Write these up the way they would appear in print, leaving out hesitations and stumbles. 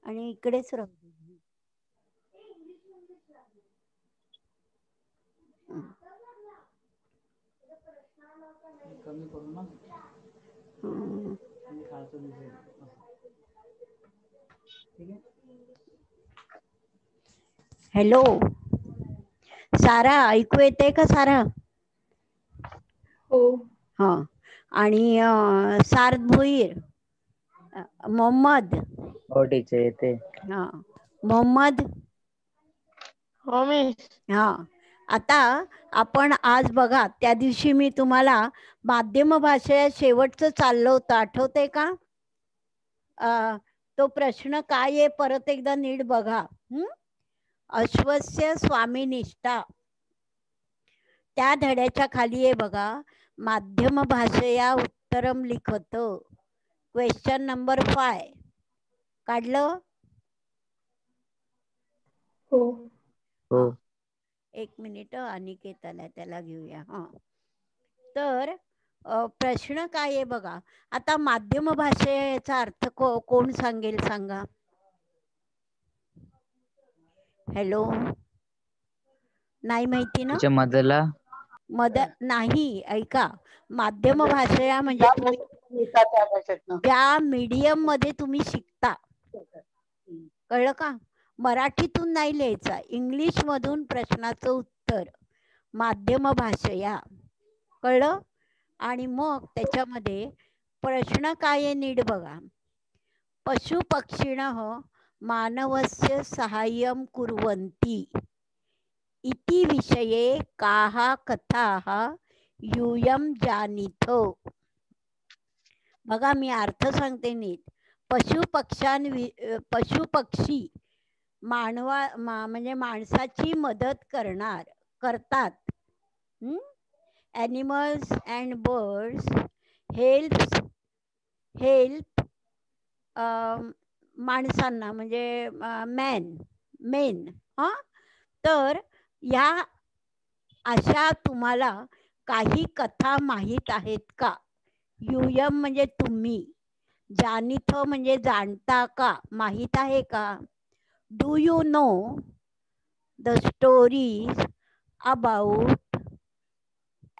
आणि इकडेच राहू दे. हॅलो सारा, ऐकू येते का सारा? हो. हा. आणि सार्थ भोईर, मोहम्मद. हो टीचर येते. हा मोहम्मद. हो मिस. हा. आता आपण आज बघा, त्या दिवशी मी तुम्हाला माध्यम भाषा शेवटचं चाललं होतं, आठवतंय का? तो प्रश्न काय आहे परत एकदा नीट बघा. अश्वस्य स्वामी निष्ठा, त्या धड्याच्या खाली आहे बघा, माध्यम भाषेया उत्तरम लिखत, क्वेश्चन नंबर 5. काढलं? हो. हो. एक मिनिट, अनिकेताला त्याला घेऊया. हा. तर प्रश्न काय आहे बघा. आता माध्यम भाषेचा अर्थ कोण सांगेल सांगा? हॅलो, नाही माहिती ना? टीचर मधला. नाही, ऐका. माध्यम भाषा म्हणजे ज्या तुम्ही भाषेतून येतात त्या भाषेतनं. ज्या मीडियम मध्ये तुम्ही शिकता, कळलं का? मराठीतून नाही लिहायचा, इंग्लिश मधून प्रश्नाचं उत्तर माध्यम भाषया, कळलं? आणि मग त्याच्यामध्ये प्रश्न काय आहे नीट बघा. पशु पक्षिणः मानवस्य सहाय्यं कुर्वन्ति इति विषये काः कथाः यूयं जानीतो. बघा, मी अर्थ सांगते नीट. पशु पक्षी म्हणजे माणसाची मदत करतात. ॲनिमल्स अँड बर्ड्स हेल्प माणसांना, म्हणजे मेन. तर या अशा तुम्हाला काही कथा माहीत आहेत का? यूयम म्हणजे तुम्ही, जानिथ म्हणजे जाणता का, माहीत आहे का? Do you know the stories about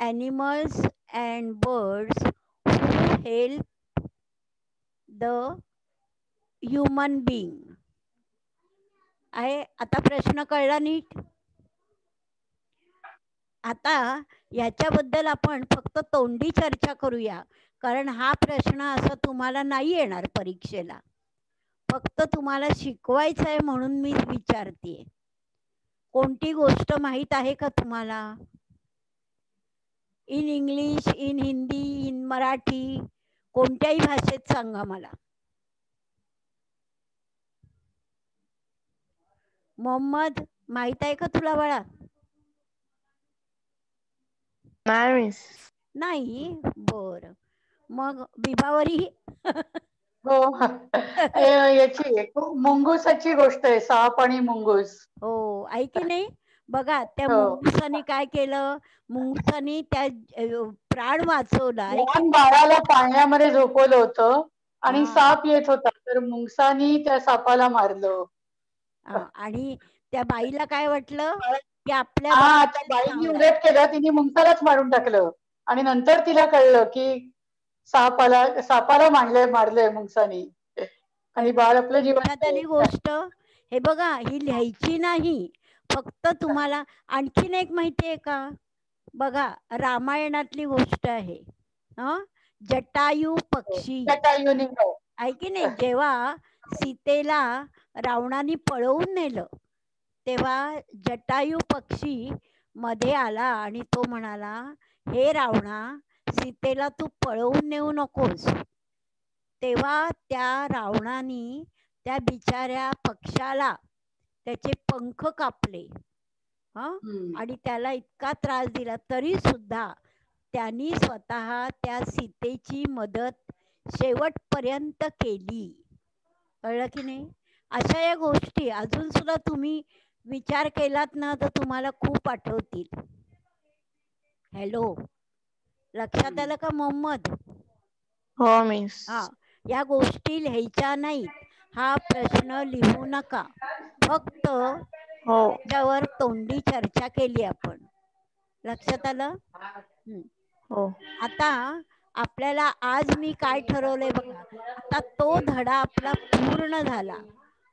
animals and birds who help the human being. आहे. आता प्रश्न कळला नीट? आता याच्याबद्दल आपण फक्त तोंडी चर्चा करूया, कारण हा प्रश्न असा तुम्हाला नाही येणार परीक्षेला. फक्त तुम्हाला शिकवायचं आहे म्हणून मी विचारते. कोणती गोष्ट माहीत आहे का तुम्हाला? In English, in Hindi, in Marathi, कोणत्याही भाषेत सांगा मला. मोहम्मद, माहित आहे का तुला बाळा? नाही मिस. नाही, बर. मग बिबावरी? हो. याची मुंगुसाची गोष्ट आहे, साप आणि मुंगूस. हो, आहे की नाही? बघा, त्या हो. मुंगुसाने काय केलं? मुंगुसाने त्या प्राण वाचवला. लहान बाळाला पाण्यामध्ये झोपवलं होतं आणि हा. साप येत होता, तर मुंगसानी त्या सापाला मारलं. आणि त्या बाईला काय वाटलं की आपल्या हा, त्या बाळाला बाईने चावलाय. उलट केलं, तिने मुंगसालाच मारून टाकलं. आणि नंतर तिला कळलं की सापाला मारलंय मुंगसानी, आणि बाळ आपलं जिवंत लक्षात आली आहे. गोष्ट? हे बघा, ही लिहायची नाही, फक्त तुम्हाला. आणखीन एक माहिती आहे का? बघा, रामायणातली गोष्ट आहे. जटायू पक्षी, आहे की नाही? जेव्हा सीतेला रावणाने पळवून नेलं, तेव्हा जटायू पक्षी मध्ये आला आणि तो म्हणाला, हे रावणा, सीतेला तू पळवून नेऊ नकोस. तेव्हा त्या रावणाने त्या बिचाऱ्या पक्षाला त्याचे पंख कापले, आणि त्याला इतका त्रास दिला, तरी सुद्धा त्यांनी स्वतः त्या सीतेची मदत शेवटपर्यंत केली. कळलं की नाही? अशा या गोष्टी अजून सुद्धा तुम्ही विचार केलात ना, तर तुम्हाला खूप आठवतील. हॅलो, लक्षात आलं का मोहम्मद? हो मिस. या गोष्टी लिहायच्या नाहीत, हा प्रश्न लिहू नका, फक्त हो त्याच्यावर तोंडी चर्चा केली आपण. लक्षात आलं? हो आता आपल्याला आज मी काय ठरवलंय बघा, आता तो धडा आपला पूर्ण झाला.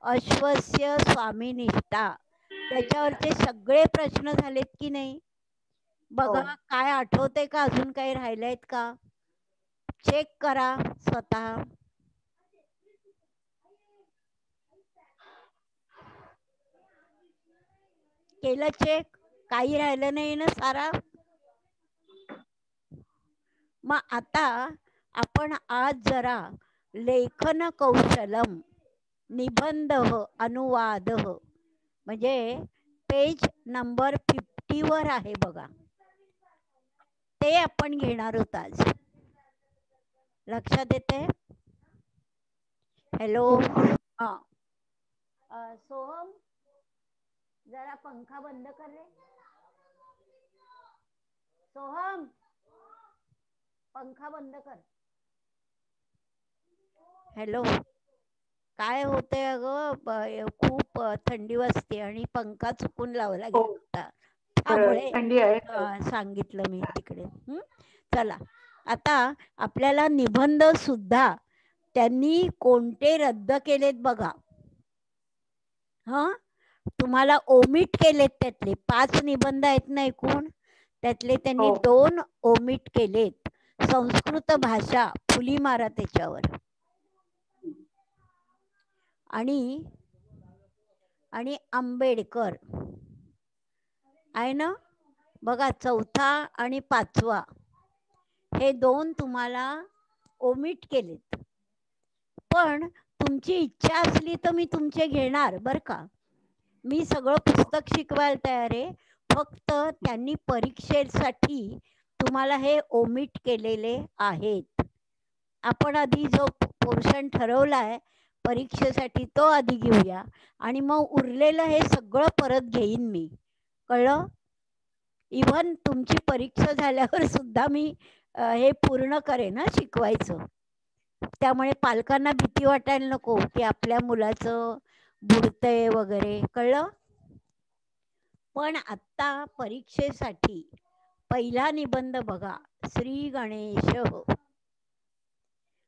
अश्वस्य स्वामीनिष्ठा, त्याच्यावरचे सगळे प्रश्न झालेत की नाही बघा. हो. काय आठवते का, अजून काही राहिलेत का? चेक करा स्वतः. केलं चेक? काही राहिलं नाही ना सारा? मग आता आपण आज जरा लेखन कौशलम, निबंध अनुवाद, म्हणजे पेज नंबर 50 वर आहे बघा, ते आपण घेणार आहोत आज. लक्षात येते? हॅलो. हा. सोहम, जरा पंखा बंद कर रे. सोहम, पंखा बंद कर. हॅलो. काय होतंय अगं, खूप थंडी वाजते आणि पंखा चुकून लावला हो गेला होता, खरं त्यामुळे थंडी आहे. सांगितलं मी तिकडे. चला, आता आपल्याला निबंध सुद्धा त्यांनी कोणते रद्द केलेत बघा. तुम्हाला ओमिट केलेत, त्यातले 5 निबंध आहेत ना एकूण, त्यातले त्यांनी हो 2 ओमिट केलेत. संस्कृत भाषा, फुली मारा त्याच्यावर. आणि आंबेडकर आहे ना बघा, 4था आणि 5वा हे 2 तुम्हाला ओमिट केलेत. पण तुमची इच्छा असली तर मी तुमचे घेणार बरं का. मी सगळं पुस्तक शिकवायला तयार आहे, फक्त त्यांनी परीक्षेसाठी तुम्हाला हे ओमिट केलेले आहेत. आपण आधी जो पोर्शन ठरवलाय परीक्षेसाठी तो आधी घेऊया, आणि मग उरलेलं हे सगळं परत घेईन मी. कळलं? इव्हन तुमची परीक्षा झाल्यावर सुद्धा मी हे पूर्ण करेन शिकवायचं. त्यामुळे पालकांना भीती वाटायला नको की आपल्या मुलाचं बुडतंय वगैरे. कळलं? पण आत्ता परीक्षेसाठी पहिला निबंध बघा, श्री गणेश.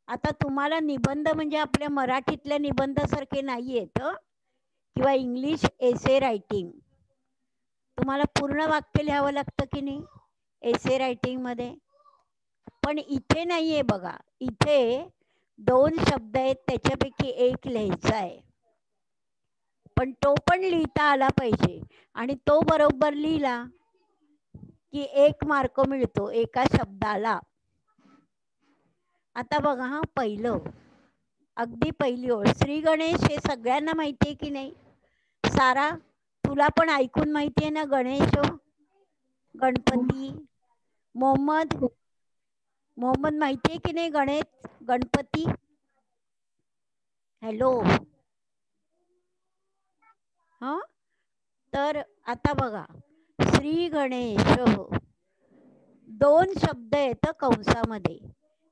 आता तुम्हाला निबंध म्हणजे आपल्या मराठीतल्या निबंधासारखे नाही आहेत, किंवा इंग्लिश एसे रायटिंग. तुम्हाला पूर्ण वाक्य लिहावं लागतं की नाही एसे रायटिंग मध्ये. पण इथे नाहीये बघा, इथे 2 शब्द आहेत, त्याच्यापैकी एक लिहायचा आहे. पण तो पण लिहिता आला पाहिजे, आणि तो बरोबर लिहिला की 1 मार्क मिळतो एका शब्दाला. आता बघा, पहिलं अगदी पहिली ओळ, श्री गणेश हे सगळ्यांना माहिती आहे की नाही? सारा, तुला पण ऐकून माहिती आहे ना गणेश, गणपती. मोहम्मद माहिती आहे की नाही गणेश, गणपती? हॅलो. तर आता बघा, श्री गणेश 2 शब्द आहेत कंसामध्ये,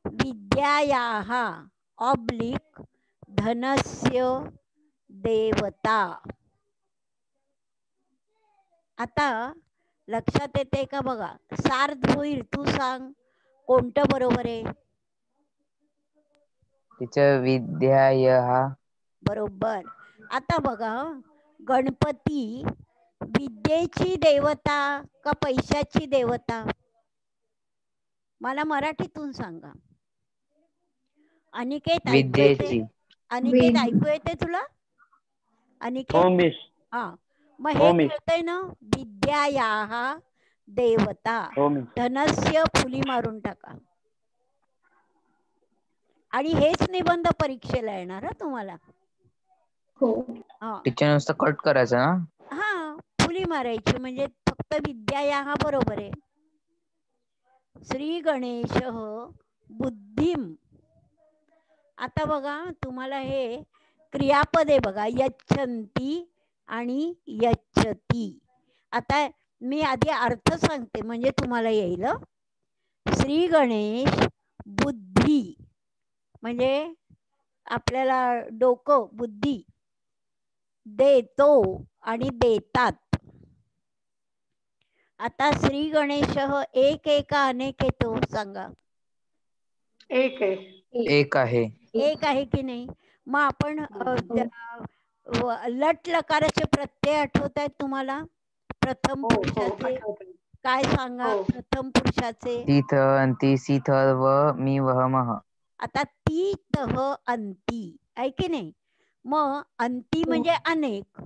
विद्यायाः ऑब्लिक धनस्य देवता. आता लक्षात येते का बघा? सार्धूर, तू सांग कोणतं बरोबर आहे? तिचं विद्यायः. बरोबर. आता बघा, गणपती विद्येची देवता का पैशाची देवता? मला मराठीतून सांगा. अनिकेत ऐकू येते? विद्येची. अनिकेत ऐकू येते तुला? अनिकेत, हा, मग हे कळतंय ना, विद्यायाः देवता, धनस्य फुली मारून टाका. आणि हेच निबंध परीक्षेला येणार तुम्हाला. टीचर नुसतं कट करायचं ना? हा, फुली मारायची, म्हणजे फक्त विद्यायाः बरोबर आहे. श्री गणेश बुद्धिम. आता बघा, तुम्हाला हे क्रियापद आहे बघा, यच्छन्ति आणि यच्छति. आता मी आधी अर्थ सांगते म्हणजे तुम्हाला येईल. श्री गणेश बुद्धी म्हणजे आपल्याला डोकं बुद्धी देतो आणि देतात. आता श्री गणेश एक एका अनेक येतो सांगा. एक आहे. एक आहे. एक आहे की नाही. मग आपण लट लकाराचे प्रत्यय आठवत आहेत तुम्हाला. प्रथम हो हो पुरुषाचे आठवतंय. काय सांगा. हो. प्रथम पुरुषाचे तीथ अंती सीथ व मी वहमः. आता ती तह अंती आहे की नाही. मग अंती म्हणजे अनेक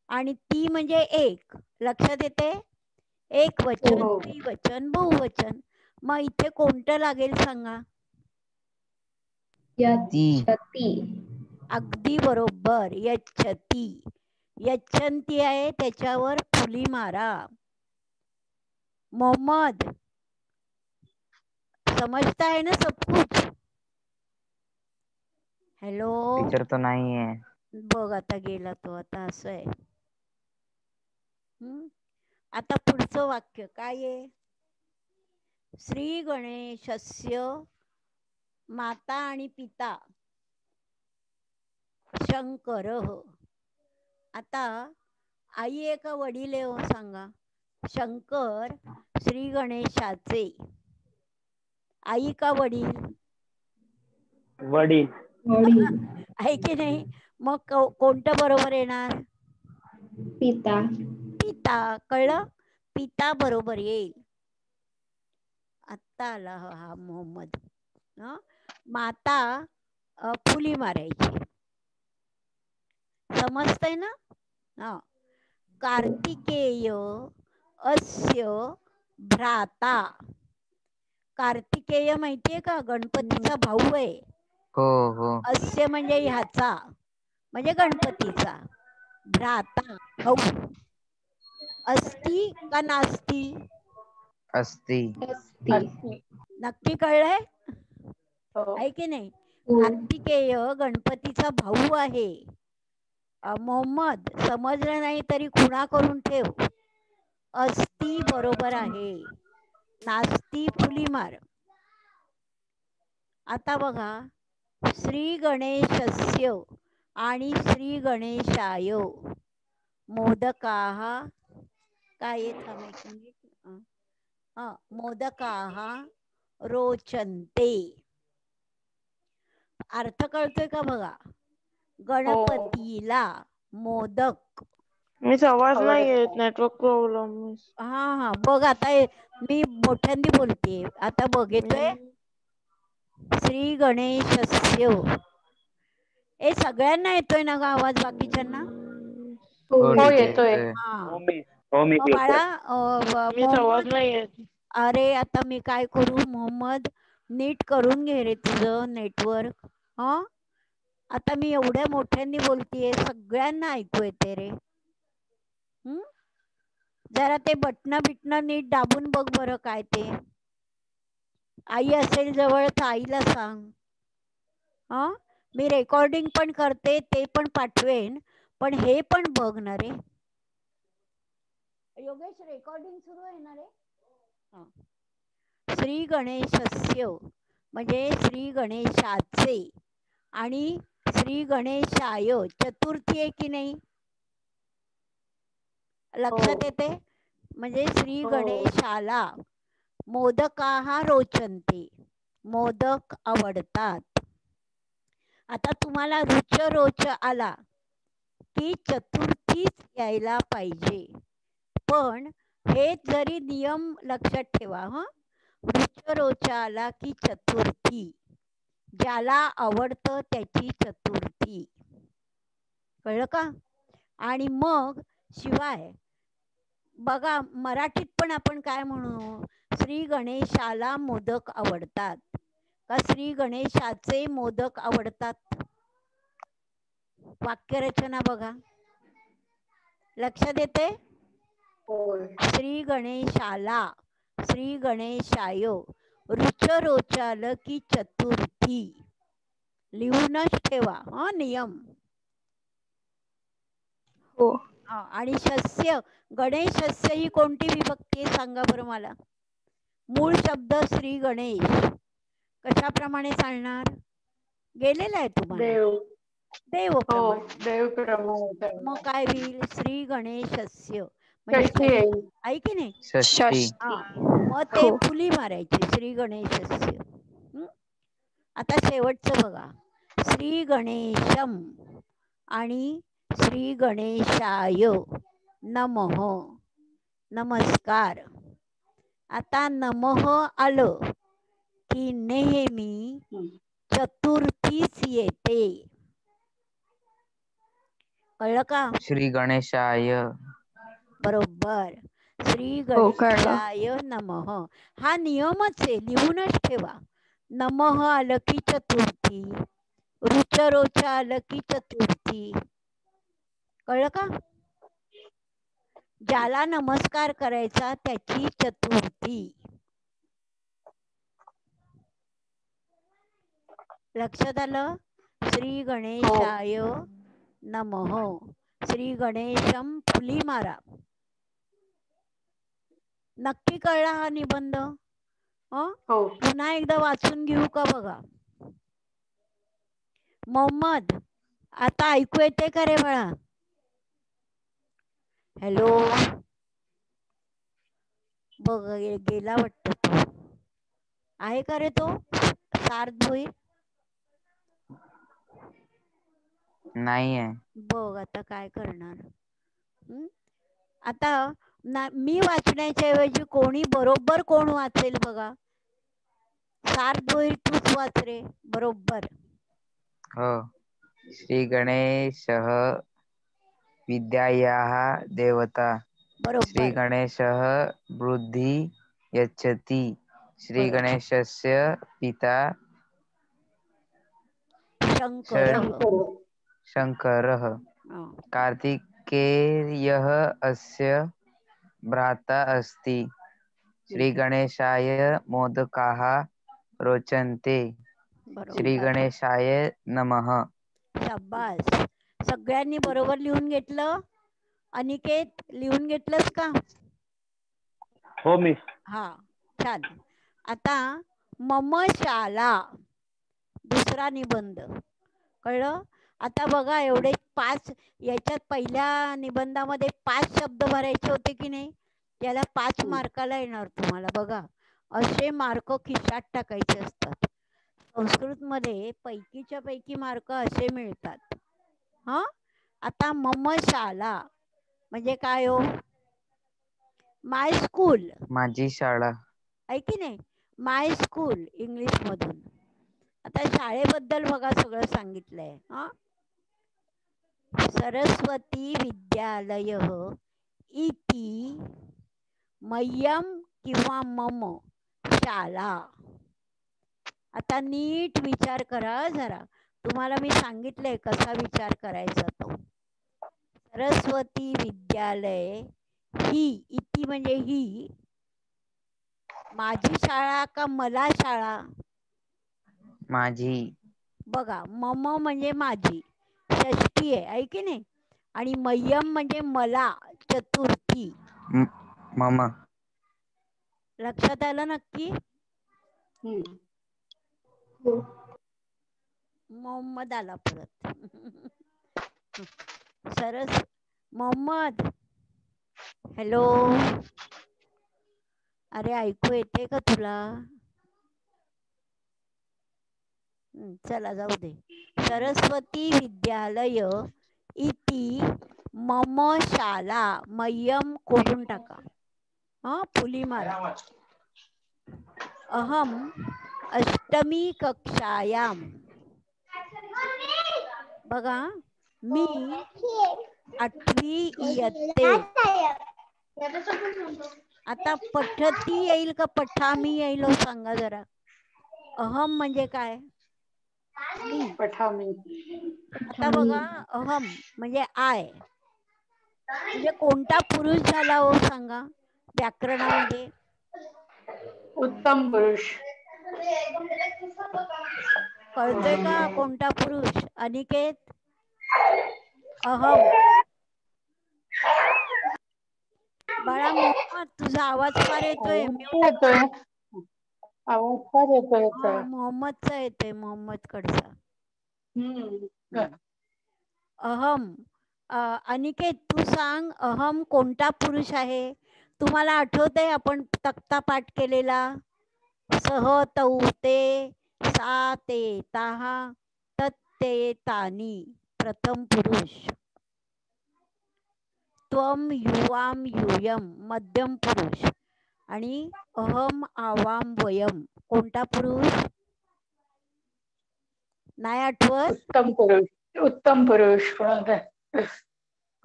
आणि ती म्हणजे एक. लक्षात येते. एक वचन हो. द्विवचन बहुवचन. मग इथे कोणतं लागेल सांगा. ती. अगदी बरोबर. यच्छती. यच्छन्ती आहे त्याच्यावर फुली मारा. मोहम्मद समजता है ना सब कुछ. हॅलो टीचर तो नाही आहे. बघ आता गेला तो. आता असं आहे. आता पुढचं वाक्य काय आहे. श्री गणेशस्य माता आणि पिता शंकर. आता आई आहे का वडील आहे हो सांगा. शंकर श्री गणेशाचे आई का वडील. वडील. आहे की नाही. मग कोणतं बरोबर येणार. पिता. पिता. कळलं. पिता बरोबर येईल. आत्ता आला हा मोहम्मद. माता फुली मारायची. समजतंय ना. कार्तिकेय अस्य भ्राता. कार्तिकेय माहितीये का गणपतीचा भाऊ आहे. हो हो. अस्य म्हणजे ह्याचा म्हणजे गणपतीचा. भ्राता भाऊ. अस्ति का नास्ती. अस्ति. नक्की कळलंय. हो. आहे की नाही. कार्तिकेय गणपतीचा भाऊ आहे. मोहम्मद समजलं नाही तरी खुणा करून ठेव. अस्ति बरोबर आहे. नास्ती फुली मार. आता बघा श्री गणेशस्य आणि श्री गणेशाय मोदकाः काय थांब एक मिनिट. मोदकाः रोचन्ते. अर्थ कळतोय का बघा. गणपतीला मोदक. मी आवाज नाही येत. Network problem. हा बघ आता मी मोठ्यांदी बोलते. आता बघ येतोय. श्री गणेशस्य. ए सगळ्यांना येतोय ना ग आवाज बाकीच्यांना. हो येतोय. बाळा आवाज नाही येत. अरे आता मी काय करू मोहम्मद. नीट करून घे रे तुझं नेटवर्क. आता मी एवढ्या मोठ्यांनी बोलतीये सगळ्यांना ऐकू येते रे. जरा ते बटन बिटन नीट दाबून बघ बरं काय ते. आई असेल जवळ तर आईला सांग. मी रेकॉर्डिंग पण करते ते पण पाठवेन. पण हे पण बघ ना रे. योगेश रेकॉर्डिंग सुरू आहे ना रे. श्री गणेशस्य म्हणजे श्री गणेशाचे आणि श्री गणेशाय चतुर्थी आहे की नाही. लक्षात येते. म्हणजे श्री गणेशाला मोदकाः रोचन्ते. मोदक आवडतात. आता तुम्हाला रुच रोच आला की चतुर्थीच यायला पाहिजे. पण हे जरी नियम लक्षात ठेवा. रुच रोच आला की चतुर्थी. ज्याला आवडतं त्याची चतुर्थी. कळलं का. आणि मग शिवाय बघा मराठीत पण आपण काय म्हणू. श्री गणेशाला मोदक आवडतात का श्री गणेशाचे मोदक आवडतात. वाक्यरचना बघा. लक्षात येते. श्री गणेशाला श्री गणेशाय रुच रोचाल की चतुर्थी. लिहूनच ठेवा नियम. हो. आणि शस्य गणेशस्य ही कोणती विभक्ती आहे सांगा बरं मला. मूळ शब्द श्री गणेश कशाप्रमाणे चालणार. गेलेला आहे तुम्हाला देव. देव हो प्रमाणे. देव प्रमाणे. मग काय होईल श्री गणेशस्य म्हणजे षष्ठी येईल. आहे की नाही. षष्टी. हा मग ते हो. फुली मारायची श्री गणेशस्य. आता शेवटचं बघा श्री गणेशम आणि श्री गणेशाय नमः नमस्कार. आता नमः आलं की नेहमी चतुर्थीच येते. कळलं का. श्री गणेशाय. बरोबर श्री हो, कळलं. गणेशाय नमः. हा नियमच आहे लिहूनच ठेवा. नमः आलं की चतुर्थी, रुचरोच आलं की चतुर्थी. कळलं का. ज्याला नमस्कार करायचा त्याची चतुर्थी. लक्षात आलं. श्री गणेशाय नमः. श्री गणेशम फुली मारा. नक्की कळला हा निबंध. हो. पुन्हा एकदा वाचून घेऊ का बघा. मोहम्मद आता ऐकू येते का रे बाळा. हॅलो बघ गेला वाटतं तो. आहे का रे तो सार्थ भोईर. नाहीये. बघ आता काय करणार. आता मी वाचण्याच्या ऐवजी कोणी बरोबर कोण वाचेल बघा. सार्थ भोईर तूच वाच रे बरोबर. हो. श्री गणेशः विद्यायाः देवता. श्री बरोबर गणेशः बुद्धी यच्छति. श्री बरोबर. गणेशस्य पिता शंकरः. शंकरः. कार्तिकेयः अस्य भ्राता अस्ति. श्री गणेशाय मोदकाः रोचन्ते. श्री गणेशाय नमः. शाबास. सगळ्यांनी बरोबर लिहून घेतलं. अनिकेत लिहून घेतलंस का. हो मी. हा छान. आता मम शाला दुसरा निबंध. कळलं. आता बघा एवढे 5 याच्यात पहिल्या निबंधामध्ये 5 शब्द भरायचे होते की नाही. त्याला 5 मार्काला येणार तुम्हाला. बघा असे मार्क खिशात टाकायचे असतात. संस्कृत मध्ये पैकीच्या पैकी मार्क असे मिळतात. हा आता मम शाला म्हणजे काय हो. माय स्कूल. माझी शाळा. आहे की नाही. माय स्कूल इंग्लिश मधून. आता शाळेबद्दल बघा सगळं सांगितलंय. सरस्वती विद्यालय इति मह्यम किंवा मम शाला. आता नीट विचार करा जरा. तुम्हाला मी सांगितलंय कसा विचार करायचा तो. सरस्वती विद्यालय ही इति म्हणजे ही माझी शाळा का मला शाळा. माझी. बघा मम म्हणजे माझी षष्ठी आहे की नाही. आणि मह्यम म्हणजे मला चतुर्थी. मम. लक्षात आलं नक्की. मोहम्मद आला परत. सरस मोहम्मद हॅलो. अरे ऐकू येते का तुला. चला जाऊ दे. सरस्वती विद्यालय इति मम शाला. मह्यम कोडून टाका. फुली मारा. अहम अष्टमी कक्षायाम. बघा मी 8वी इयत्ते. आता पठती येईल का पठामी येईल हो सांगा जरा. अहम म्हणजे काय. मी. पठामी. आता बघा अहम म्हणजे आय म्हणजे कोणता पुरुष झाला हो सांगा व्याकरणामध्ये. उत्तम पुरुष. कळतोय का कोणता पुरुष. अनिकेत. अहम. बाळा मोहम्मद तुझा आवाज फार येतोय. आवाज फार येतोय. मोहम्मदचा येतोय मोहम्मद कडचा. अहम. अनिकेत तू सांग, अहम कोणता पुरुष आहे? तुम्हाला आठवतंय आपण तक्ता पाठ केलेला? सह तौ ते सा ते ताह तत्ते तानी. प्रथम पुरुष. त्वम युवाम यूयम मध्यम पुरुष. आणि अहम आवाम वयम कोणता पुरुष? नाही आठवत? उत्तम पुरुष. उत्तम पुरुष कोणता?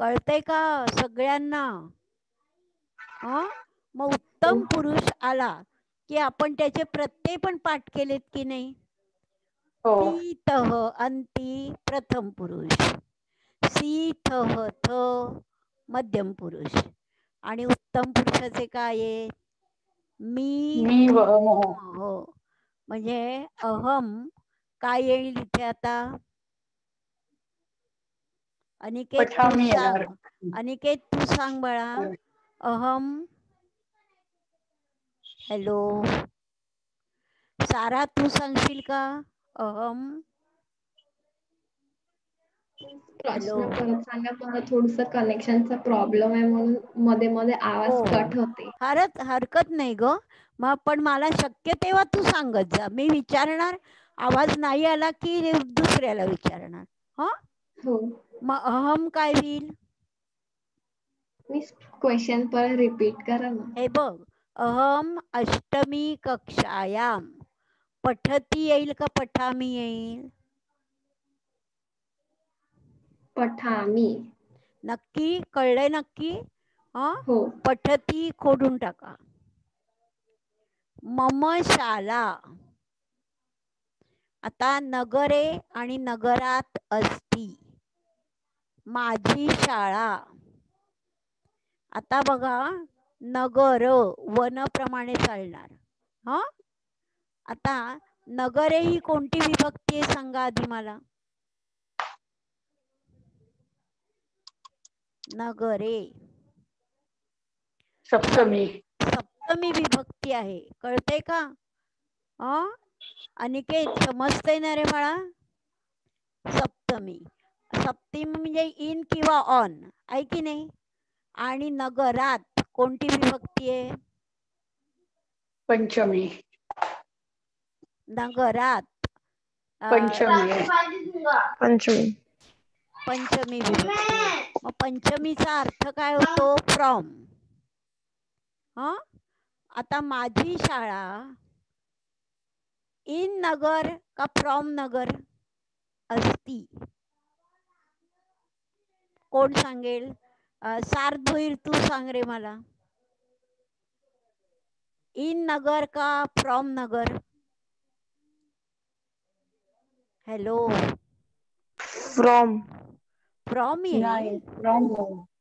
कळतंय का सगळ्यांना? मग उत्तम पुरुष आला की आपण त्याचे प्रत्यय पण पाठ केलेत की नाही? तीतः अंती प्रथम पुरुष, सीथः थ मध्यम पुरुष. आणि उत्तम पुरुषाचे काय आहे? मी वहम. हो. म्हणजे अहम काय येईल इथे आता? अनिकेत तू पठामी येणार. सांग. अनिकेत तू सांग बाळा. अहम. हॅलो सारा तू सांगशील का? अहम. हॅलो. प्रश्न परत सांगा, मला थोडस कनेक्शनचा प्रॉब्लेम आहे म्हणून मध्ये मध्ये आवाज हो कट होते. फारच हरकत नाही ग. मग पण मला शक्य तेव्हा तू सांगत जा. मी विचारणार, आवाज नाही आला की दुसऱ्याला विचारणार. हा हो. मग अहम काय होईल? मी क्वेश्चन पर रिपीट करा ना. हे बघ, अहम अष्टमी कक्षायाम. पठती येईल का पठामी येईल? पठामी. नक्की कळलंय? नक्की? हो. पठती खोडून टाका. मम शाला. आता नगरे आणि नगरात असती. माझी शाळा. आता बघा, नगर वन प्रमाणे चालणार. हा आता नगरे ही कोणती विभक्ती आहे सांगा आधी मला. नगरे सप्तमी. सप्तमी विभक्ती आहे. कळते का? अनिकेत समजतंय ना रे बाळा? सप्तमी. सप्तमी म्हणजे इन किंवा ऑन आहे की नाही? आणि नगरात कोणती विभक्ती आहे? पंचमी. नगरात पंचमी. पंचमी विभक्ती आहे. मग पंचमीचा अर्थ काय होतो? फ्रॉम. आता माझी शाळा इन नगर का फ्रॉम नगर असती? कोण सांगेल? सार्धभैर तू सांग रे मला. इन नगर का from Nagar? Hello. From. From नाही, येईल.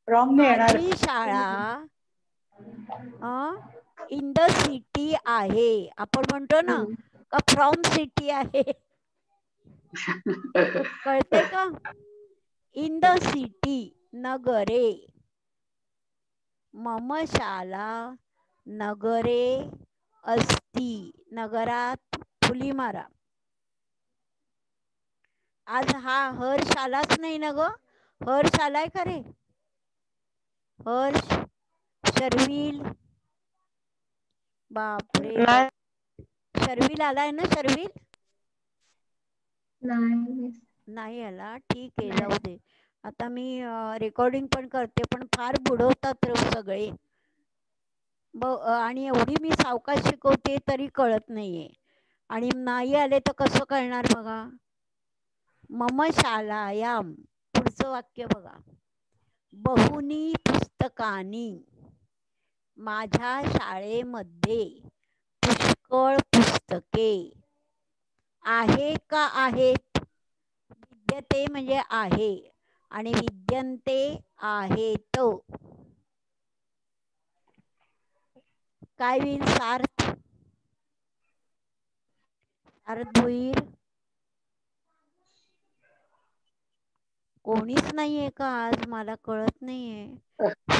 फ्रॉम नाही येणार. माझी शाळा इन द सिटी आहे. आपण म्हणतो ना का फ्रॉम सिटी आहे? कळते का? इन द सिटी नगरे. मम शाला नगरे असती. नगरात फुली मारा. आज हा हर्ष आलाच नाही ना ग? हर्ष आलाय का रे? हर्ष, शर्विल. बापरे. शर्विल आलाय ना? शर्विल नाही आला. ठीक आहे, जाऊ दे. आता मी रेकॉर्डिंग पण करते, पण फार बुडवतात सगळे. आणि एवढी मी सावकाश शिकवते तरी कळत नाहीये. आणि नाही आले तर कसं कळणार बघा. मम शालायाम. पुढचं वाक्य बघा. बहुनी पुस्तकानी. माझ्या शाळेमध्ये पुष्कळ पुस्तके आहे का आहेत? विद्यते म्हणजे आहे आणि विद्यन्ते आहेत. काय होईल? सार्थ. सार्थ होईल. कोणीच नाहीये का आज? मला कळत नाहीये.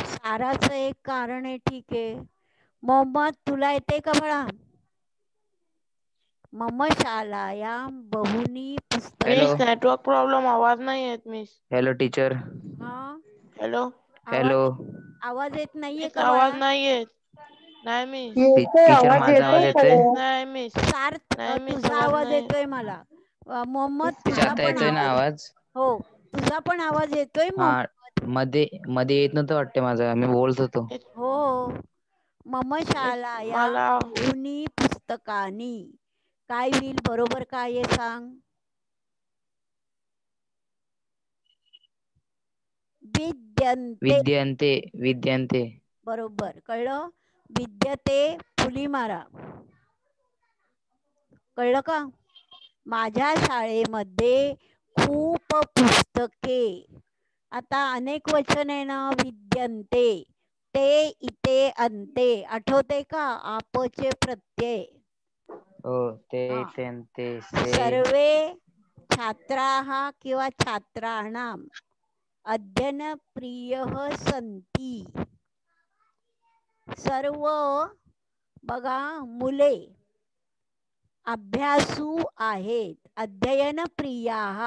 साराचं एक कारण आहे. ठीक आहे. मोहम्मद तुला येते का बाळा? मम शालायां बहुनी पुस्तके. हॅलो मिस नेटवर्क प्रॉब्लेम, आवाज नाही येत मिस. Hello teacher. हा हॅलो, हॅलो आवाज येत नाहीये मिस का आवाज बाळा? नाही येत. नाही मिस. येतोय, टीचर आवाज माझा आवाज येतोय नाही येतोय? मिस, खरं. नाही मिस. सार्थ नाही मिस, तुझा आवाज नाही. येतोय मला. मोहम्मद टीचर तुझा आता पण येतोय ना आवाज. आवाज? हो, तुझा पण आवाज येतोय हा, मोहम्मद. मध्ये मध्ये येत नव्हतं वाटतं माझा, मी बोलत होतो. हो, मम मिस शालाया मला बहुनी पुस्तकानी. काय होईल बरोबर, काय आहे सांग? विद्यन्ते. विद्यन्ते. बरोबर, कळलं? विद्यते फुली मारा. कळलं का? माझ्या शाळेमध्ये खूप पुस्तके. आता अनेक वचन आहे ना, विद्यन्ते. ते इते अंते, आठवते का? आपचे प्रत्यय. हो, ते हा. ते से. सर्वे छात्राः किंवा छात्राणाम अध्ययनप्रियः सन्ति. सर्व बघा मुले अभ्यासू आहेत. अध्ययनप्रियाः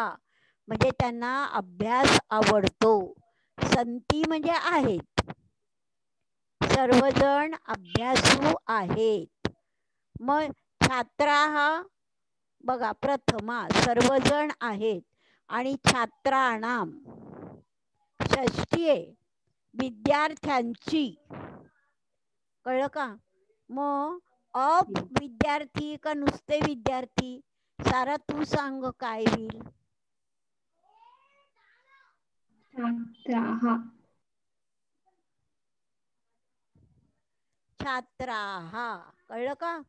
म्हणजे त्यांना अभ्यास आवडतो. संती म्हणजे आहेत. सर्वजण अभ्यासू आहेत. मग छात्राः बघा, प्रथमा सर्वजण आहेत. आणि छात्राणाम षष्टी आहे, विद्यार्थ्यांची. कळलं का? मग अप विद्यार्थी का नुसते विद्यार्थी? सारा तू सांग काय होईल? छात्राः. छात्राः. कळलं का?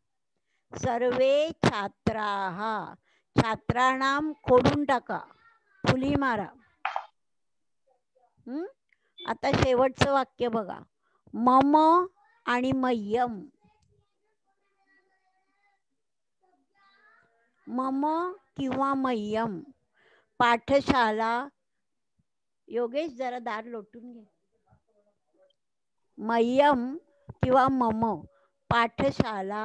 सर्वे छात्राः. छात्राणाम खोडून टाका, फुली मारा. आता शेवटचं वाक्य बघा, मम आणि मह्यम. मम किंवा मह्यम पाठशाला. योगेश जरा दार लोटून घे. मह्यम किंवा मम पाठशाला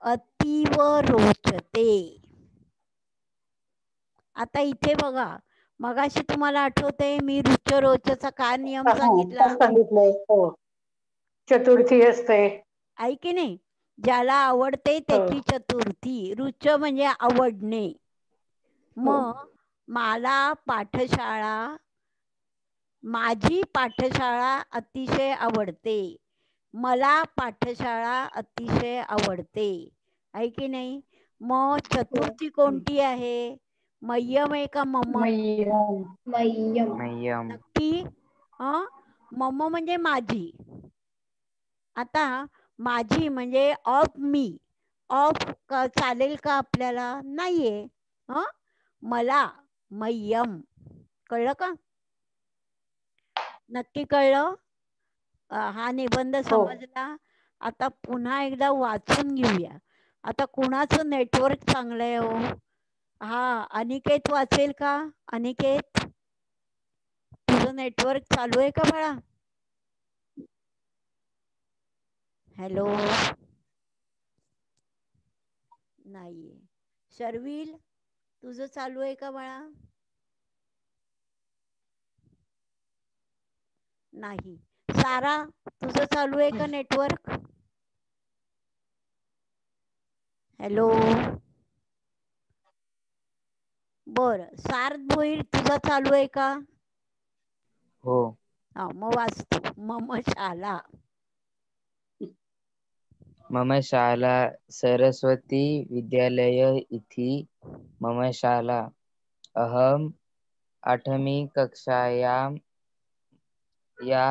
अतीव रोचते. आता इथे बघा, मगाशी तुम्हाला आठवते मी रुचरोचचा का नियम सांगितला? सांगितलंय. हो, चतुर्थी असते. आहे की नाही? ज्याला आवडते त्याची हो. चतुर्थी. रुच म्हणजे आवडणे. मग मला पाठशाळा, माझी पाठशाळा अतिशय आवडते. मला पाठशाळा अतिशय आवडते. आहे की नाही? मग चतुर्थी कोणती आहे? मह्यम आहे का मम? मह्यम. मह्यम. नक्की. मम म्हणजे माझी. आता माझी म्हणजे ऑफ मी. ऑफ चालेल का आपल्याला? नाहीये. मला मह्यम. कळलं का? नक्की कळलं? हा निबंध समजला? आता पुन्हा एकदा वाचून घेऊया. आता कुणाचं नेटवर्क चांगलं आहे हो? हा, अनिकेत वाचेल का? अनिकेत, तुझं नेटवर्क चालू आहे का बाळा? हॅलो, नाहीये. शर्विल, तुझं चालू आहे का बाळा? नाही. सारा, तुझं चालू आहे का नेटवर्क? हॅलो, बर. सार्थ भोईर, तुझा चालू आहे का? हो. हा, मग वाचतो. मम शाला. मम शाला सरस्वती विद्यालय इति मम शाला. अहम 8वी कक्षायां या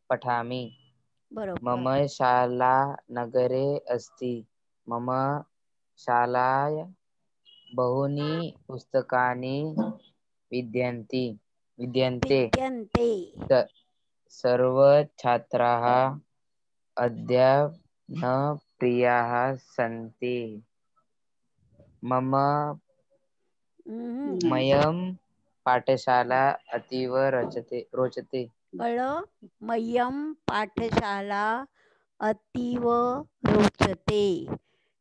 पठामि. मम बरोबर. शाला नगरे अस्ति. मम शालाय बहूनि पुस्तकानि विद्यन्ते. विद्यन्ते. सर्व छात्राः अध्ययनप्रियाः सन्ति. मम मह्यं पाठशाला अतीव रोचते. कळलं? मह्यम पाठशाला अतीव रोचते.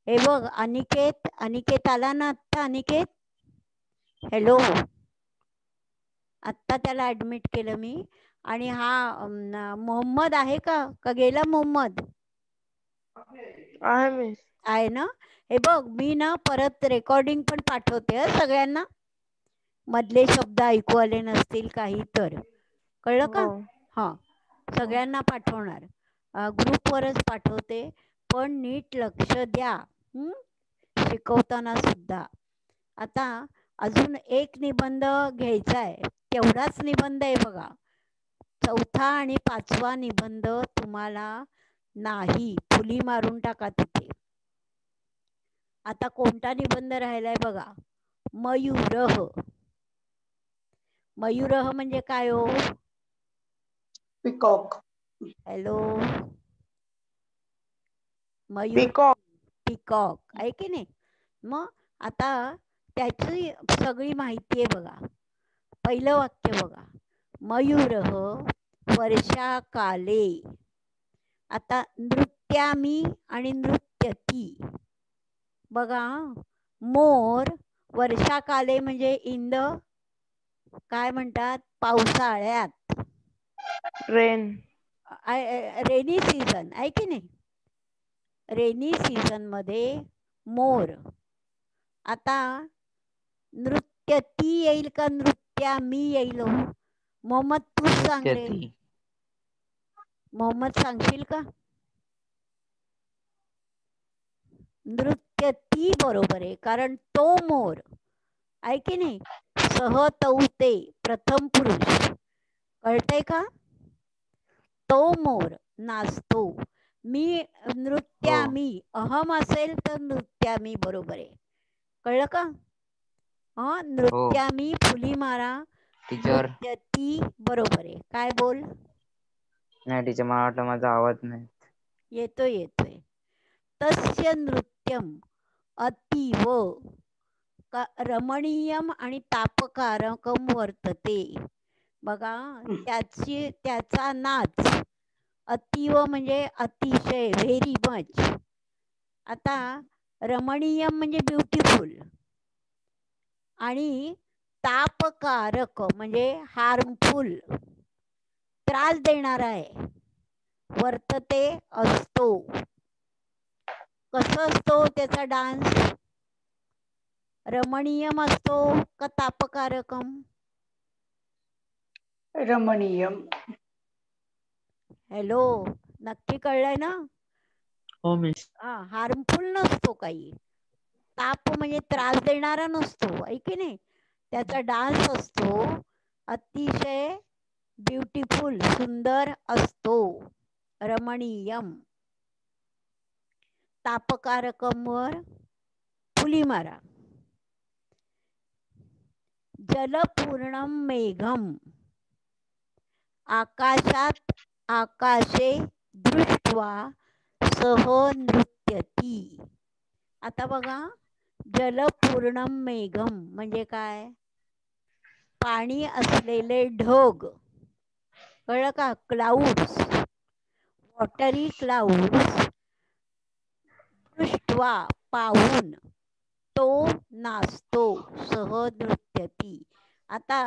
हे बघ अनिकेत, अनिकेत आला ना आत्ता? अनिकेत हॅलो, आत्ता त्याला ऍडमिट केलं मी. आणि हा मोहम्मद आहे का गेला मोहम्मद? आहे मिस. आहे ना. हे बघ मी ना परत रेकॉर्डिंग पण पाठवते हं सगळ्यांना, मधले शब्द ऐकू आले नसतील काही तर. कळलं का? हो. हां, सगळ्यांना पाठवणार, ग्रुपवरच पाठवते. पण नीट लक्ष द्या शिकवताना सुद्धा. आता अजून एक निबंध घ्यायचा आहे, तेवढाच निबंध आहे बघा. 4था आणि 5वा निबंध तुम्हाला नाही, फुली मारून टाका तिथे. आता कोणता निबंध राहिलाय बघा, मयूरह. मयूरह म्हणजे काय हो? Peacock. Hello, Mayur, peacock. Peacock आहे की नाही? मग आता त्याची सगळी माहिती आहे बघा. पहिलं वाक्य बघा, मयूरह वर्षाकाले. आता नृत्यामी आणि नृत्यती बघा. मोर वर्षाकाले म्हणजे इन द काय म्हणतात, पावसाळ्यात, रेन. रेनी सीझन आहे की नाही? रेनी सीझन मध्ये मोर. आता नृत्यती येईल का नृत्यामी येईल? मोहम्मद तूच सांग रे. नृत्यती. मोहम्मद सांगशील का? नृत्यती बरोबर आहे, कारण तो मोर आहे की नाही? सहतौते प्रथम पुरुष, कळतंय का? तो मोर नाचतो. मी नृत्यामी, अहम असेल तर नृत्यामी बरोबर आहे. कळलं का? नृत्यामी फुली मारा, टीचर. नृत्यती बरोबर आहे. काय बोल? नाही टीचर, मला वाटलं माझा आवाज नाही. येतोय येतोय. तस्य नृत्यम अतीव रमणीयम आणि तापकारकम वर्तते. बघा, त्याचा नाच अतीव म्हणजे अतिशय, व्हेरी मच. आता रमणीयम म्हणजे ब्युटिफुल, आणि तापकारक म्हणजे हार्मफुल, त्रास देणारा आहे. वर्तते असतो. कसं असतो त्याचा डान्स? रमणीयम असतो का तापकारकम? रमणीयम. हॅलो, नक्की कळलंय ना? हो मिस. हार्मफुल नसतो काही. ताप म्हणजे त्रास देणारा नसतो, आहे की नाही? त्याचा डान्स असतो, अतिशय ब्युटिफुल, सुंदर असतो. रमणीयम. तापकारकम वर फुली मारा. जलपूर्णम मेघम, आकाशात आकाशे दृष्ट्वा सह नृत्यती. आता बघा, जलपूर्णम मेघम म्हणजे काय? पाणी असलेले ढग. कळलं का? क्लाउड्स, वॉटरी क्लाउड्स. दृष्ट्वा पाहून, तो नाचतो, सह नृत्यती. आता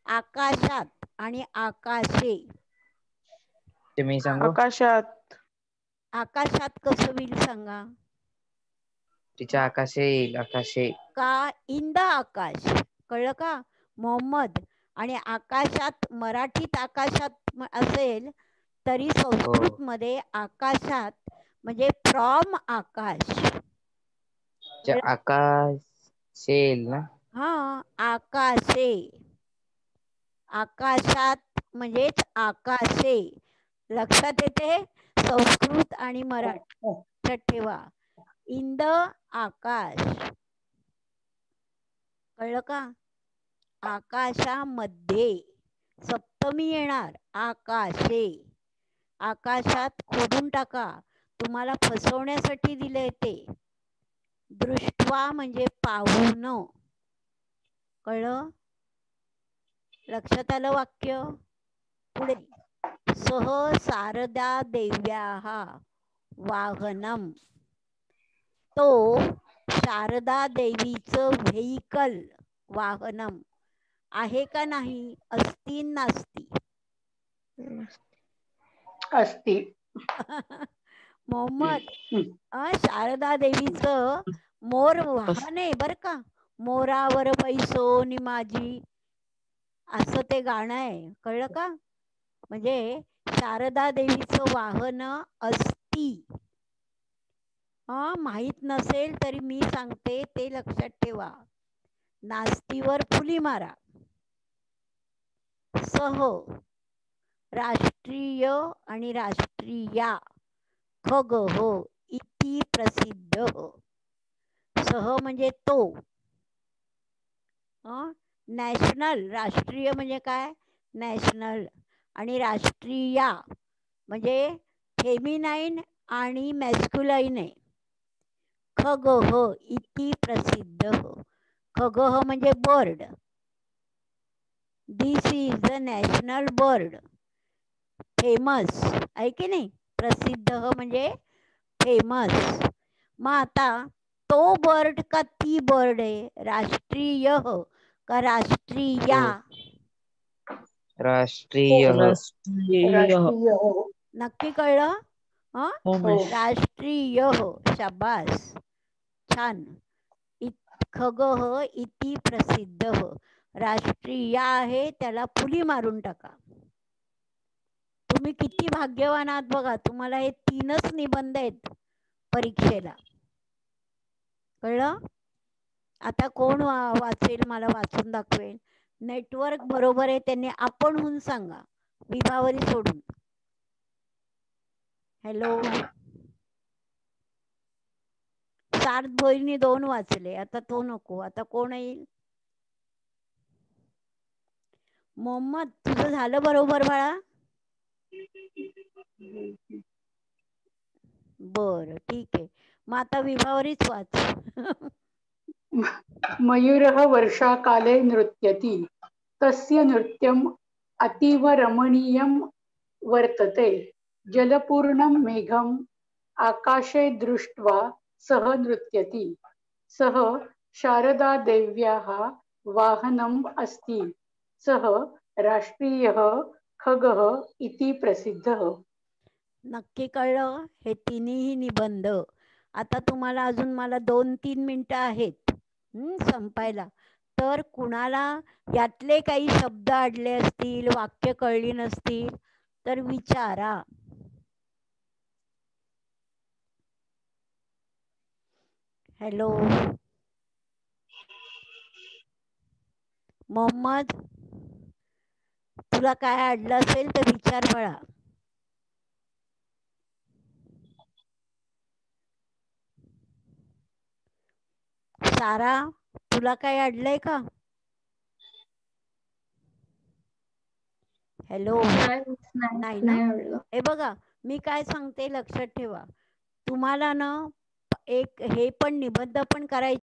आकाशात आणि आकाशे. ते मी सांगू? आकाशात. आकाशात कसं होईल सांगा? तिच्या आकाशे येईल, आकाशे. का इन द आकाश. कळलं का मोहम्मद? आणि आकाशात, मराठीत आकाशात असेल तरी संस्कृत मध्ये आकाशात म्हणजे फ्रॉम आकाश. आकाशे येईल ना? आकाशे. आकाशात म्हणजेच आकाशे. लक्षात येते? संस्कृत आणि मराठी लक्षात ठेवा. इन द आकाश. कळलं का? आकाशामध्ये सप्तमी येणार, आकाशे. आकाशात खोडून टाका, तुम्हाला फसवण्यासाठी दिले ते. दृष्ट्वा म्हणजे पाहून. कळलं? लक्षात आलं वाक्य? पुढे, सह शारदा देव्याः वाहनम. तो शारदा देवीचं व्हेइकल, वाहनम आहे का नाही? अस्ति नास्ति? असती. मोहम्मद, शारदा देवीचं मोर वाहन आहे बर का. मोरावर बैसोनी माझी, असं ते गाणं आहे, कळलं का? म्हणजे शारदा देवीचं वाहन अस्ति. माहित नसेल तरी मी सांगते, ते लक्षात ठेवा. नास्तीवर फुली मारा. सह, राष्ट्रीय आणि राष्ट्रीया, खग हो इति प्रसिद्ध. सह म्हणजे तो. नॅशनल, राष्ट्रीय म्हणजे काय? नॅशनल. आणि राष्ट्रीया म्हणजे फेमिनाईन आणि मॅस्क्युलाईन आहे. खगः इति प्रसिद्ध. खगः म्हणजे bird. This is the national bird. Famous आहे की नाही? प्रसिद्ध म्हणजे फेमस. मग आता तो बर्ड का ती बर्ड आहे? राष्ट्रीय का राष्ट्रीया? राष्ट्रीय. राष्ट्रीय हो. नक्की कळलं? हो. राष्ट्रीय. शाबास, छान. खगः इति प्रसिद्ध. राष्ट्रीय आहे, त्याला फुली मारून टाका. तुम्ही किती भाग्यवान आहात बघा, तुम्हाला हे 3च निबंध आहेत परीक्षेला. कळलं? आता कोण वाचेल? मला वाचून दाखवेल. नेटवर्क बरोबर आहे त्यांनी आपणहून सांगा, विभावरी सोडून. हॅलो. सार्थ भोईरनी 2 वाचले, आता तो नको. आता कोण येईल? मोहम्मद, तुझं झालं बरोबर बाळा? बर, ठीक आहे. मग आता विभावरीच वाच. मयूरः वर्षाकाले नृत्यति, तस्य नृत्यम् अतीव रमणीयं वर्तते. जलपूर्णं मेघम् आकाशे दृष्ट्वा सः नृत्यति. सः शारदादेव्याः वाहनम् अस्ति. सः राष्ट्रीयः खगः इति प्रसिद्धः. नक्की कळलं? हे तिन्ही निबंध. आता तुम्हाला अजून मला 2-3 मिनिटं आहेत संपायला. तर कुणाला यातले काही शब्द अडले असतील, वाक्य कळली नसतील तर विचारा. हॅलो मोहम्मद, तुला काय अडलं असेल तर विचार बाळा. सारा, तुला काय अडलंय का? हॅलो. नाही ना? हे बघा, मी काय सांगते लक्षात ठेवा. तुम्हाला ना एक हे पण निबंध पण करायचे.